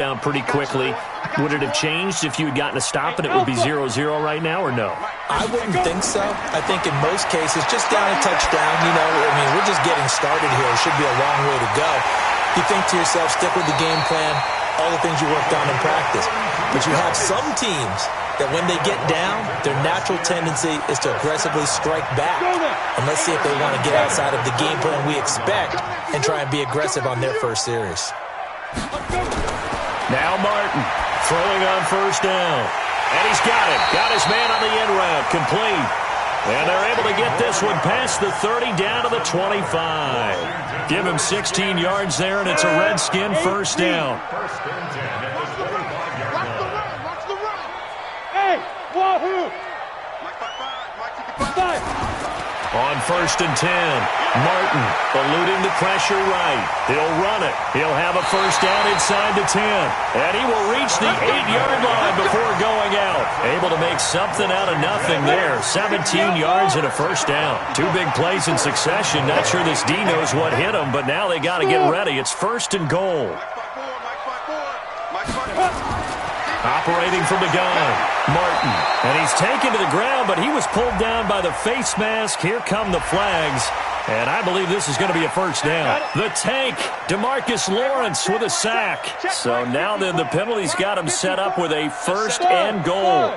down pretty quickly. Would it have changed if you had gotten a stop and it would be 0-0 right now, or no? I wouldn't think so. I think in most cases, just down a touchdown, we're just getting started here. It should be a long way to go. You think to yourself, stick with the game plan, all the things you worked on in practice. But you have some teams that when they get down, their natural tendency is to aggressively strike back. And let's see if they want to get outside of the game plan we expect and try and be aggressive on their first series. Now Martin throwing on first down. And he's got it. Got his man on the end route. Complete. And they're able to get this one past the 30 down to the 25. Give him 16 yards there, and it's a Redskin first down. On first and 10, Martin eluding the pressure right. He'll run it. He'll have a first down inside the 10. And he will reach the 8-yard line before going out. Able to make something out of nothing there. 17 yards and a first down. Two big plays in succession. Not sure this D knows what hit him, but now they got to get ready. It's first and goal. Operating from the gun, Martin. And he's taken to the ground, but he was pulled down by the face mask. Here come the flags. And I believe this is going to be a first down. The tank, DeMarcus Lawrence with a sack. So now then the penalty's got him set up with a first and goal.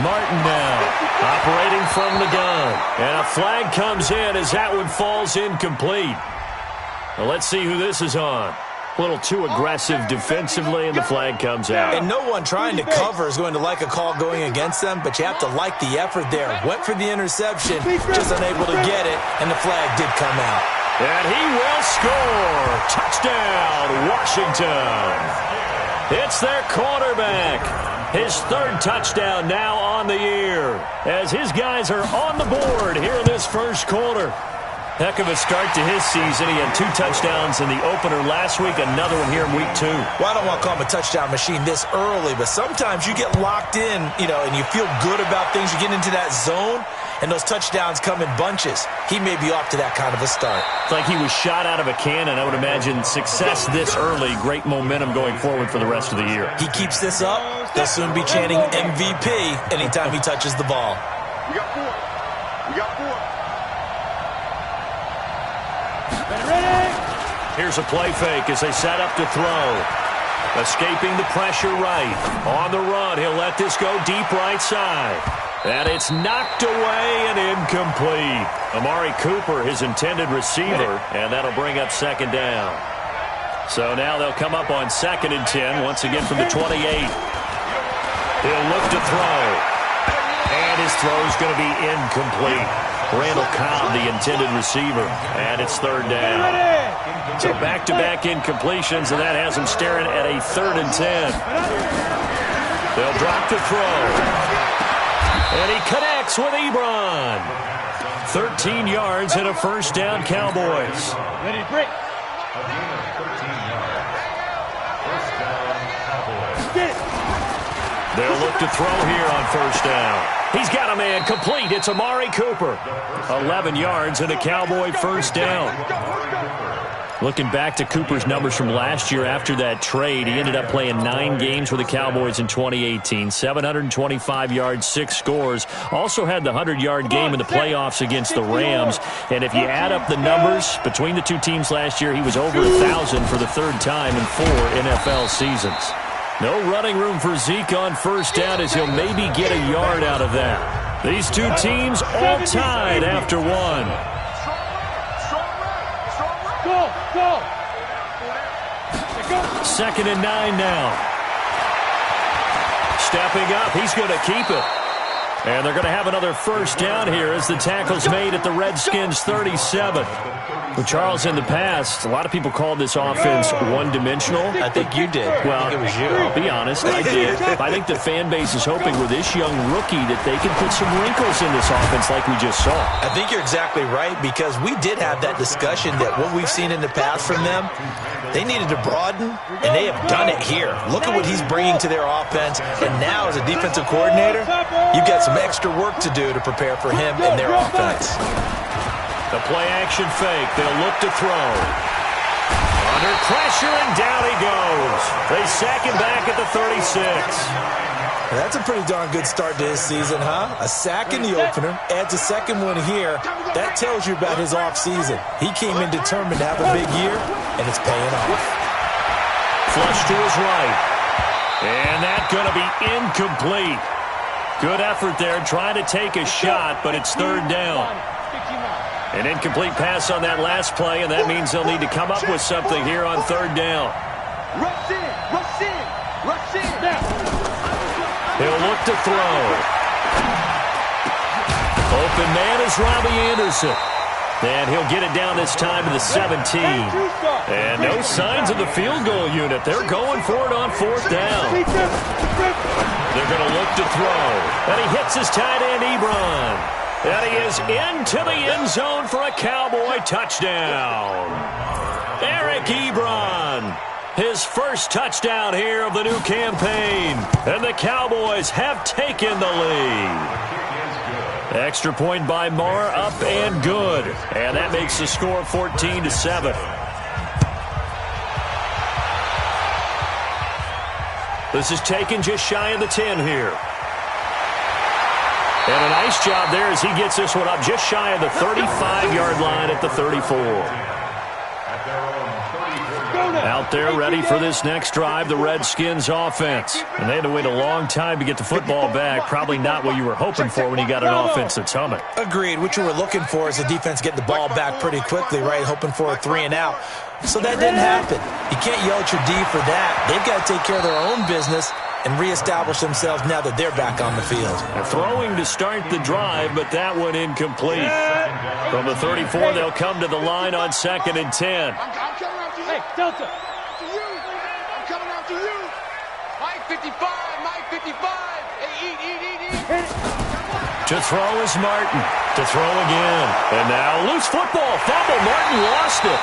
Martin now operating from the gun. And a flag comes in as that one falls incomplete. Well, let's see who this is on. A little too aggressive defensively, and the flag comes out. And no one trying to cover is going to like a call going against them, but you have to like the effort there. Went for the interception, just unable to get it, and the flag did come out. And he will score. Touchdown, Washington. It's their quarterback. His third touchdown now on the year, as his guys are on the board here in this first quarter. Heck of a start to his season. He had 2 touchdowns in the opener last week, another one here in week 2. Well, I don't want to call him a touchdown machine this early, but sometimes you get locked in, and you feel good about things. You get into that zone, and those touchdowns come in bunches. He may be off to that kind of a start. It's like he was shot out of a cannon. I would imagine success this early, great momentum going forward for the rest of the year. He keeps this up, they'll soon be chanting MVP anytime he touches the ball. We got 4. We got 4. Here's a play fake as they set up to throw. Escaping the pressure right. On the run, he'll let this go deep right side. And it's knocked away and incomplete. Amari Cooper, his intended receiver, and that'll bring up second down. So now they'll come up on second and 10, once again from the 28. He'll look to throw. And his throw's going to be incomplete. Randall Cobb, the intended receiver, and it's third down. So back-to-back incompletions, and that has him staring at a 3rd and 10. They'll drop to throw. And he connects with Ebron. 13 yards and a first down, Cowboys. Ready to break. They'll look to throw here on first down. He's got a man complete. It's Amari Cooper. 11 yards and a Cowboy first down. Looking back to Cooper's numbers from last year after that trade, he ended up playing 9 games with the Cowboys in 2018. 725 yards, 6 scores. Also had the 100-yard game in the playoffs against the Rams. And if you add up the numbers between the two teams last year, he was over 1,000 for the 3rd time in 4 NFL seasons. No running room for Zeke on first down as he'll maybe get a yard out of that. These two teams all tied after 1. Go. 2nd and 9 now. Stepping up, he's going to keep it. And they're going to have another first down here as the tackle's made at the Redskins' 37. Well, Charles, in the past, a lot of people called this offense one-dimensional. I think you did. Well, it was you. I'll be honest, I did. I think the fan base is hoping with this young rookie that they can put some wrinkles in this offense like we just saw. I think you're exactly right, because we did have that discussion that what we've seen in the past from them, they needed to broaden, and they have done it here. Look at what he's bringing to their offense, and now as a defensive coordinator, you've got some extra work to do to prepare for him and their offense. The play-action fake. They'll look to throw. Under pressure, and down he goes. They sack him back at the 36. That's a pretty darn good start to his season, huh? A sack in the opener, adds a second one here. That tells you about his offseason. He came in determined to have a big year, and it's paying off. Flush to his right. And that's going to be incomplete. Good effort there, trying to take a shot, but it's third down. An incomplete pass on that last play, and that means they'll need to come up with something here on third down. Rush in, rush in, rush in. He'll look to throw. Open man is Robbie Anderson. And he'll get it down this time to the 17. And no signs of the field goal unit. They're going for it on fourth down. They're going to look to throw. And he hits his tight end, Ebron. And he is into the end zone for a Cowboy touchdown. Eric Ebron, his first touchdown here of the new campaign. And the Cowboys have taken the lead. Extra point by Marr, up and good. And that makes the score 14-7. This is taken just shy of the 10 here. And a nice job there as he gets this one up just shy of the 35-yard line at the 34. Out there ready for this next drive, the Redskins offense. And they had to wait a long time to get the football back. Probably not what you were hoping for when you got an offense that's humming. Agreed. What you were looking for is the defense getting the ball back pretty quickly, right? Hoping for a 3-and-out. So that didn't happen. You can't yell at your D for that. They've got to take care of their own business and reestablish themselves now that they're back on the field. They're throwing to start the drive, but that one incomplete. From the 34, they'll come to the line on 2nd and 10. Hey, Delta. I'm coming after you. Mike 55, Mike 55. Hey, eat. To throw is Martin. To throw again. And now loose football. Fumble. Martin lost it.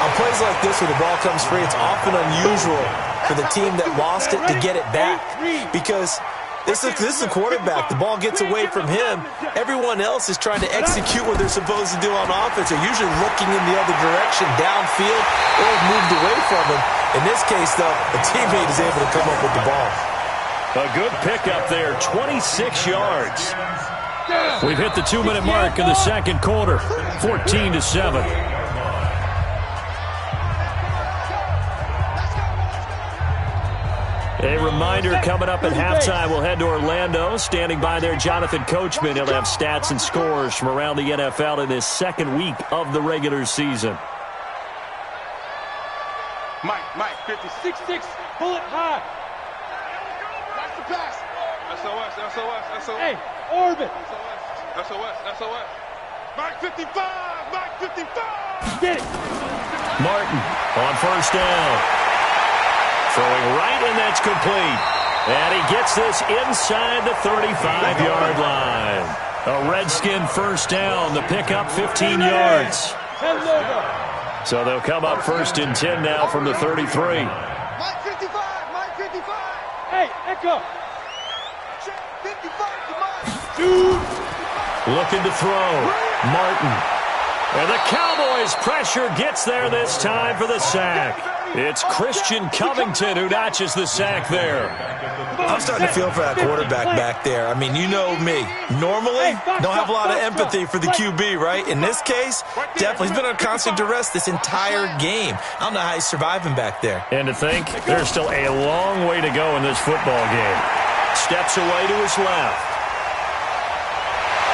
On plays like this where the ball comes free, it's often unusual for the team that lost it to get it back. Because this is a quarterback. The ball gets away from him. Everyone else is trying to execute what they're supposed to do on offense. They're usually looking in the other direction, downfield, or moved away from him. In this case, though, a teammate is able to come up with the ball. A good pickup there, 26 yards. We've hit the 2-minute mark in the second quarter, 14-7. A reminder, coming up at halftime, we'll head to Orlando. Standing by there, Jonathan Coachman. He'll have stats and scores from around the NFL in this second week of the regular season. Mike, 56, pull it high. Watch the pass. SOS. Hey, orbit. SOS. Mike 55. Get it. Martin on first down. Throwing right, and that's complete. And he gets this inside the 35-yard line. A Redskin first down. The pickup, 15 yards. So they'll come up 1st and 10 now from the 33. Mike 55. Hey, Echo. 55 to Mike. Looking to throw. Martin. And the Cowboys' pressure gets there this time for the sack. It's Christian Covington who notches the sack there. I'm starting to feel for that quarterback back there. I mean, you know me. Normally, don't have a lot of empathy for the QB, right? In this case, definitely. He's been on constant duress this entire game. I don't know how he's surviving back there. And to think, there's still a long way to go in this football game. Steps away to his left.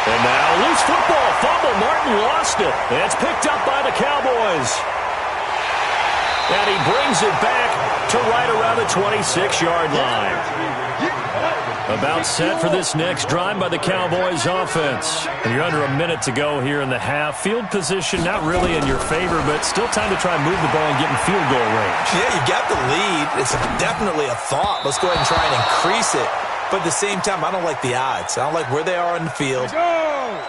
And now loose football. Fumble. Martin lost it. And it's picked up by the Cowboys. And he brings it back to right around the 26-yard line. About set for this next drive by the Cowboys offense. And you're under a minute to go here in the half. Field position not really in your favor, but still time to try and move the ball and get in field goal range. Yeah, you got the lead. It's definitely a thought. Let's go ahead and try and increase it. But at the same time, I don't like the odds. I don't like where they are in the field.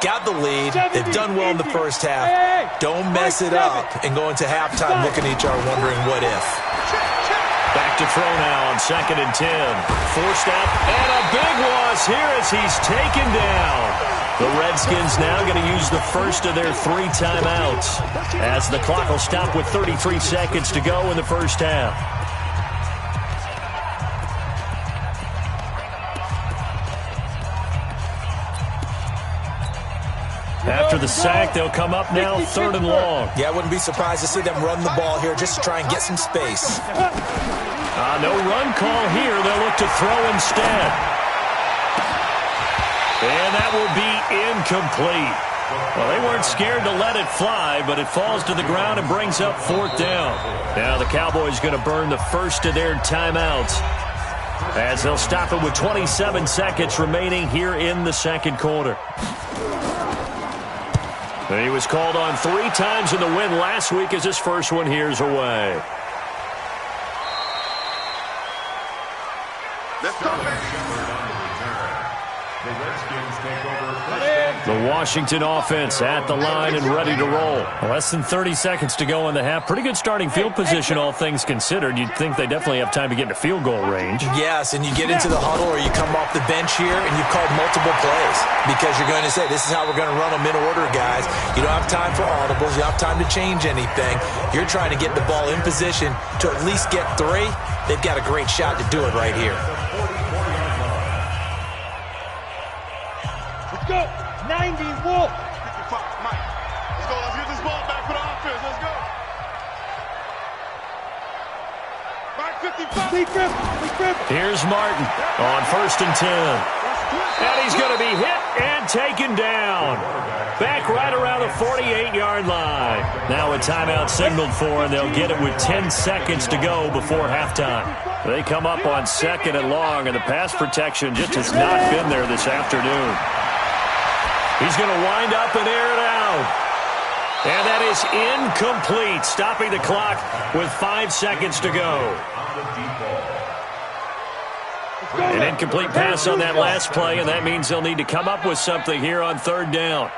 Got the lead. They've done well in the first half. Don't mess it up and go into halftime looking at each other wondering what if. Back to throw now on 2nd and 10. Forced out, and a big loss here as he's taken down. The Redskins now going to use the first of their 3 timeouts as the clock will stop with 33 seconds to go in the first half. After the sack, they'll come up now 3rd and long. Yeah, I wouldn't be surprised to see them run the ball here just to try and get some space. No run call here. They'll look to throw instead. And that will be incomplete. Well, they weren't scared to let it fly, but it falls to the ground and brings up 4th down. Now the Cowboys going to burn the first of their timeouts as they'll stop it with 27 seconds remaining here in the second quarter. He was called on 3 times in the win last week as his first one here's away. Let's go. The Washington offense at the line and ready to roll. Less than 30 seconds to go in the half. Pretty good starting field position, all things considered. You'd think they definitely have time to get into field goal range. Yes, and you get into the huddle or you come off the bench here and you've called multiple plays because you're going to say, this is how we're going to run them in order, guys. You don't have time for audibles. You don't have time to change anything. You're trying to get the ball in position to at least get 3. They've got a great shot to do it right here. Let's go. 90, Wolf. 55, Mike. Let's go. Let's get this ball back for the offense. Let's go. Mike, 55. Lee Griffin. Here's Martin on 1st and 10. And he's going to be hit and taken down. Back right around the 48-yard line. Now a timeout signaled for, and they'll get it with 10 seconds to go before halftime. They come up on 2nd and long, and the pass protection just has not been there this afternoon. He's going to wind up and air it out. And that is incomplete, stopping the clock with 5 seconds to go. An incomplete pass on that last play, and that means they'll need to come up with something here on 3rd down.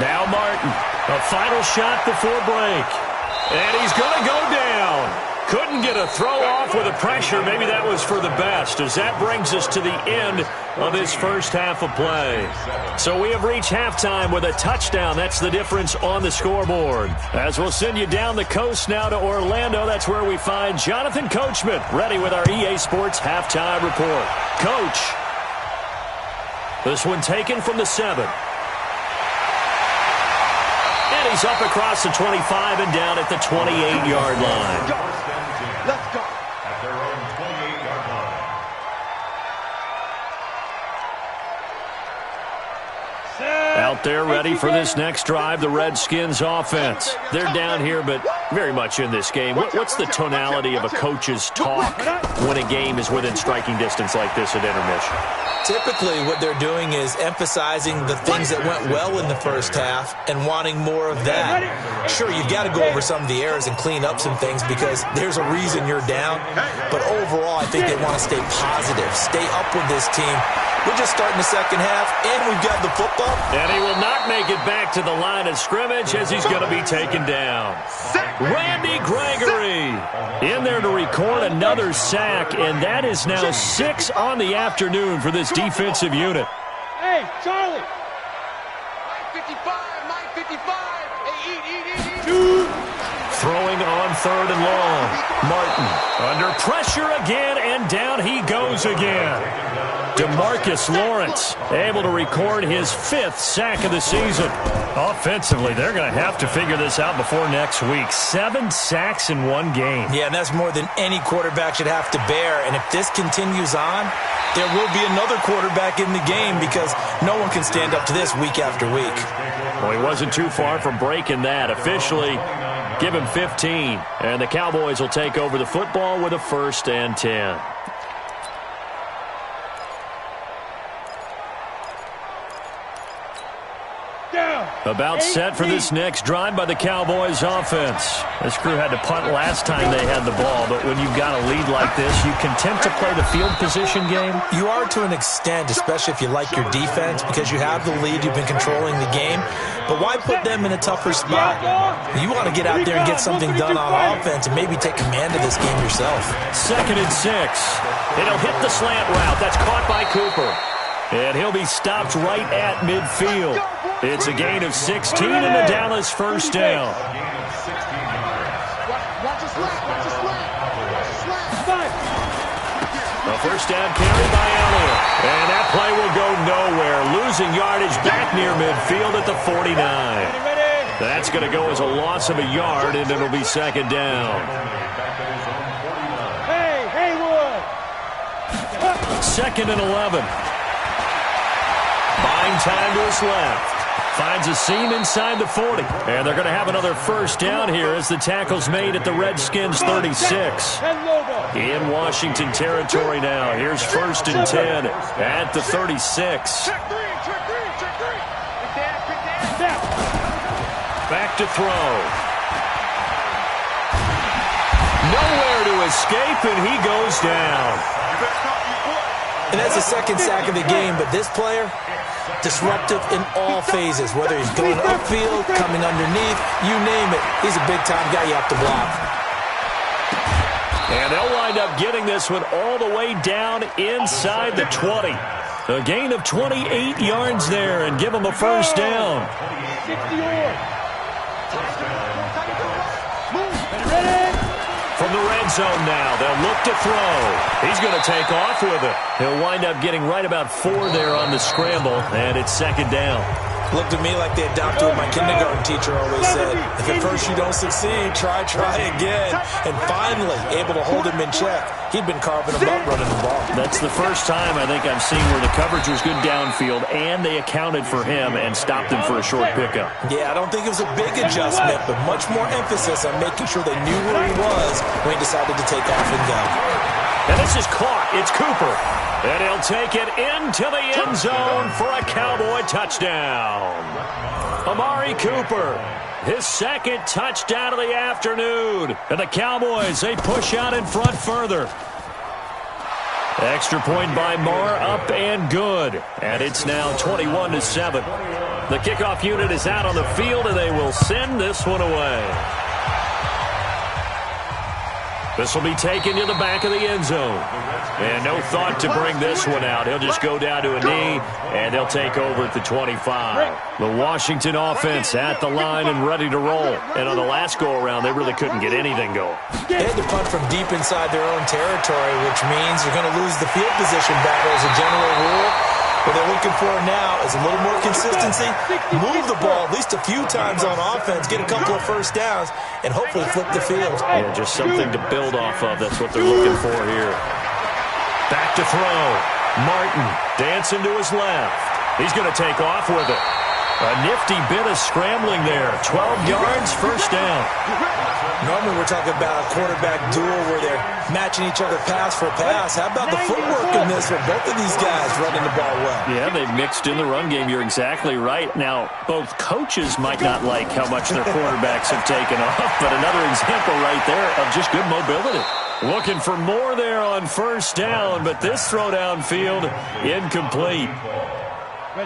Now Martin, a final shot before break. And he's going to go down. Couldn't get a throw off with the pressure. Maybe that was for the best, as that brings us to the end of this first half of play. So we have reached halftime with a touchdown. That's the difference on the scoreboard. As we'll send you down the coast now to Orlando, that's where we find Jonathan Coachman, ready with our EA Sports halftime report. Coach, this one taken from the 7. And he's up across the 25 and down at the 28-yard line. Let's go. At their own 28-yard line. Out there ready for this next drive, the Redskins offense. They're down here, but very much in this game. What's the tonality of a coach's talk when a game is within striking distance like this at intermission? Typically, what they're doing is emphasizing the things that went well in the first half and wanting more of that. Sure, you've got to go over some of the errors and clean up some things because there's a reason you're down. But overall, I think they want to stay positive, stay up with this team. We're just starting the second half, and we've got the football. And he will not make it back to the line of scrimmage as he's going to be taken down. Randy Gregory in there to record another sack, and that is now 6 on the afternoon for this defensive unit. Hey, Charlie. Mike 55. Mike 55. Hey, eat. Throwing on 3rd and long. Martin under pressure again, and down he goes again. DeMarcus Lawrence able to record his 5th sack of the season. Offensively, they're going to have to figure this out before next week. 7 sacks in one game. Yeah, and that's more than any quarterback should have to bear. And if this continues on, there will be another quarterback in the game because no one can stand up to this week after week. Well, he wasn't too far from breaking that. Officially, give him 15. And the Cowboys will take over the football with a 1st and 10. About set for this next drive by the Cowboys offense. This crew had to punt last time they had the ball, but when you've got a lead like this, you content to play the field position game? You are to an extent, especially if you like your defense, because you have the lead, you've been controlling the game. But why put them in a tougher spot? You want to get out there and get something done on offense and maybe take command of this game yourself. 2nd and 6. It'll hit the slant route. That's caught by Cooper. And he'll be stopped right at midfield. It's a gain of 16 and a Dallas first down. A first down carry by Elliott. And that play will go nowhere. Losing yardage back near midfield at the 49. That's going to go as a loss of a yard, and it'll be second down. Hey, Haywood! Second and 11. Buying time to his left. Finds a seam inside the 40. And they're going to have another first down here as the tackle's made at the Redskins 36. In Washington territory now. Here's first and 10 at the 36. Back to throw. Nowhere to escape, and he goes down. And that's the second sack of the game, but this player, disruptive in all phases, whether he's going upfield, coming underneath, you name it. He's a big-time guy you have to block. And they'll wind up getting this one all the way down inside the 20. A gain of 28 yards there and give him a first down. 60 From the red zone now, they'll look to throw. He's going to take off with it. He'll wind up getting right about 4 there on the scramble, and it's second down. Looked to me like they adopted what my kindergarten teacher always said. If at first you don't succeed, try again. And finally, able to hold him in check. He'd been carving him up running the ball. That's the first time I think I've seen where the coverage was good downfield, and they accounted for him and stopped him for a short pickup. Yeah, I don't think it was a big adjustment, but much more emphasis on making sure they knew where he was when he decided to take off and go. And this is caught. It's Cooper. And he'll take it into the end zone for a Cowboy touchdown. Amari Cooper, his second touchdown of the afternoon. And the Cowboys, they push out in front further. Extra point by Marr, up and good. And it's now 21-7. The kickoff unit is out on the field, and they will send this one away. This will be taken to the back of the end zone. And no thought to bring this one out. He'll just go down to a knee, and they'll take over at the 25. The Washington offense at the line and ready to roll. And on the last go-around, they really couldn't get anything going. They had to punt from deep inside their own territory, which means you're going to lose the field position battle as a general rule. What they're looking for now is a little more consistency, move the ball at least a few times on offense, get a couple of first downs, and hopefully flip the field. Yeah, just something to build off of. That's what they're looking for here. Back to throw. Martin dancing to his left. He's going to take off with it. A nifty bit of scrambling there. 12 yards, first down. Normally we're talking about a quarterback duel where they're matching each other pass for pass. How about the footwork in this for both of these guys running the ball well? Yeah, they've mixed in the run game. You're exactly right. Now, both coaches might not like how much their quarterbacks have taken off, but another example right there of just good mobility. Looking for more there on first down, but this throw downfield, incomplete.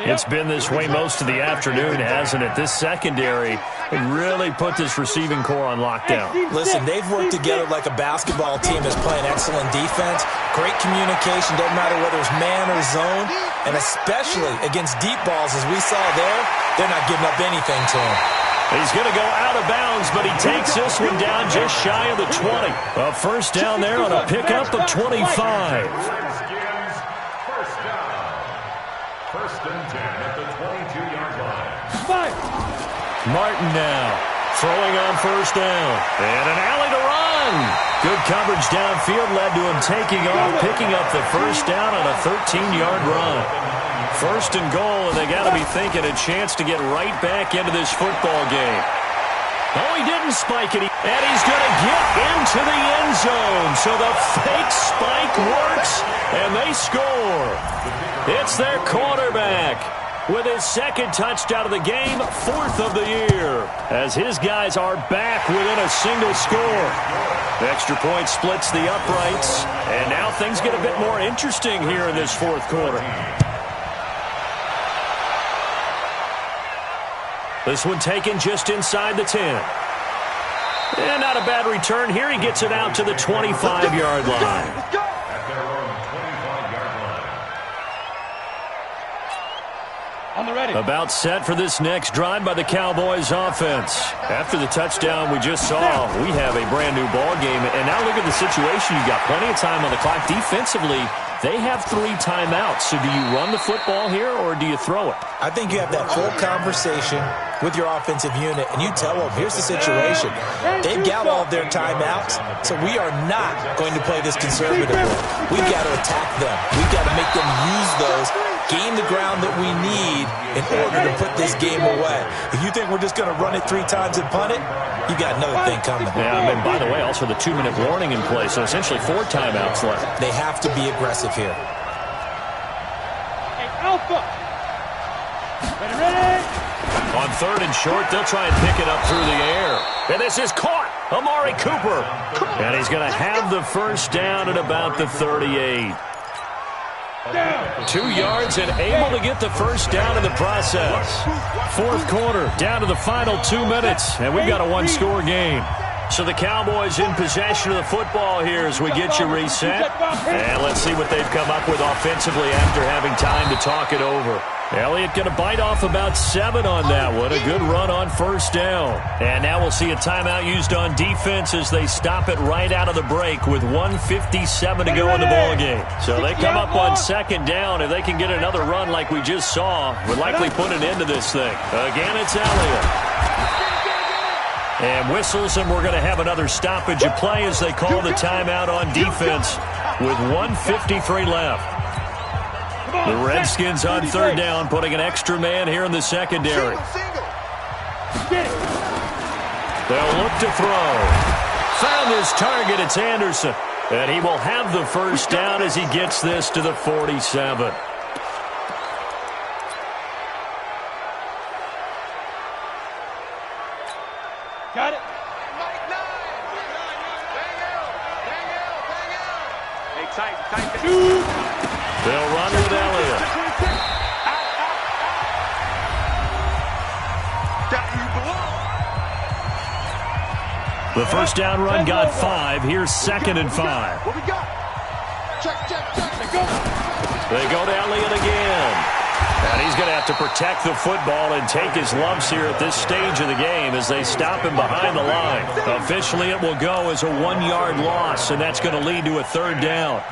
It's been this way most of the afternoon, hasn't it? This secondary really put this receiving core on lockdown. Listen, they've worked together like a basketball team that's playing excellent defense. Great communication, doesn't matter whether it's man or zone. And especially against deep balls, as we saw there, they're not giving up anything to him. He's going to go out of bounds, but he takes this one down just shy of the 20. A first down there on a pickup of 25. First and 10 at the 22-yard line. Martin now throwing on first down. And an alley to run. Good coverage downfield led to him taking off, picking up the first down on a 13-yard run. First and goal, and they got to be thinking a chance to get right back into this football game. Oh, he didn't spike it, and he's going to get into the end zone. So the fake spike works, and they score. It's their quarterback with his second touchdown of the game, 4th of the year, as his guys are back within a single score. The extra point splits the uprights, and now things get a bit more interesting here in this fourth quarter. This one taken just inside the 10. And not a bad return here. He gets it out to the 25-yard line. At their own 25-yard line. On the ready. About set for this next drive by the Cowboys offense. After the touchdown we just saw, we have a brand new ball game. And now look at the situation. You've got plenty of time on the clock. Defensively, they have 3 timeouts. So do you run the football here or do you throw it? I think you have that full conversation with your offensive unit, and you tell them, here's the situation. They've got all of their timeouts, so we are not going to play this conservatively. We've got to attack them. We've got to make them use those, gain the ground that we need in order to put this game away. If you think we're just going to run it 3 times and punt it, you got another thing coming. Yeah, and by the way, also the 2-minute warning in place, so essentially 4 timeouts left. They have to be aggressive here. Hey, Alpha. Ready? On 3rd and short, they'll try and pick it up through the air. And this is caught. Amari Cooper. And he's going to have the first down at about the 38. 2 yards and able to get the first down in the process. 4th quarter, down to the final 2 minutes. And we've got a 1-score game. So the Cowboys in possession of the football here as we get you reset. And let's see what they've come up with offensively after having time to talk it over. Elliott going to bite off about 7 on that one. A good run on first down. And now we'll see a timeout used on defense as they stop it right out of the break with 1:57 to go in the ballgame. So they come up on 2nd down. If they can get another run like we just saw, would likely put an end to this thing. Again, it's Elliott. And whistles, and we're going to have another stoppage of play as they call the timeout on defense with 1:53 left. The Redskins on 3rd down, putting an extra man here in the secondary. They'll look to throw. Found his target, it's Anderson. And he will have the first down as he gets this to the 47. Got it. Hey, tight. They'll run with Elliott. The first down run got 5. Here's 2nd and 5. What we got? Check. They go to Elliott again. And he's going to have to protect the football and take his lumps here at this stage of the game as they stop him behind the line. Officially, it will go as a 1-yard loss, and that's going to lead to a 3rd down.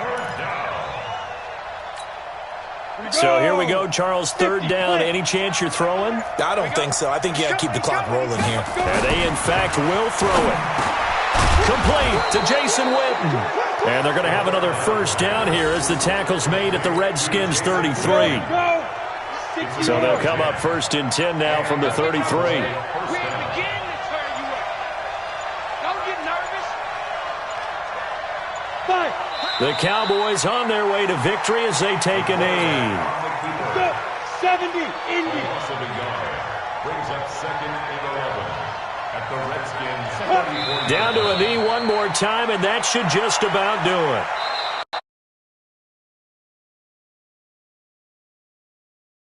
So here we go, Charles, 3rd down. Any chance you're throwing? I don't think so. I think you got to keep the clock rolling here. And they, in fact, will throw it. Complete to Jason Witten. And they're going to have another first down here as the tackle's made at the Redskins 33. So they'll come up 1st and 10 now from the 33. The Cowboys on their way to victory as they take a knee. 70, Indy. Brings up 2nd and 11 at the Redskins. Down to a knee one more time, and that should just about do it.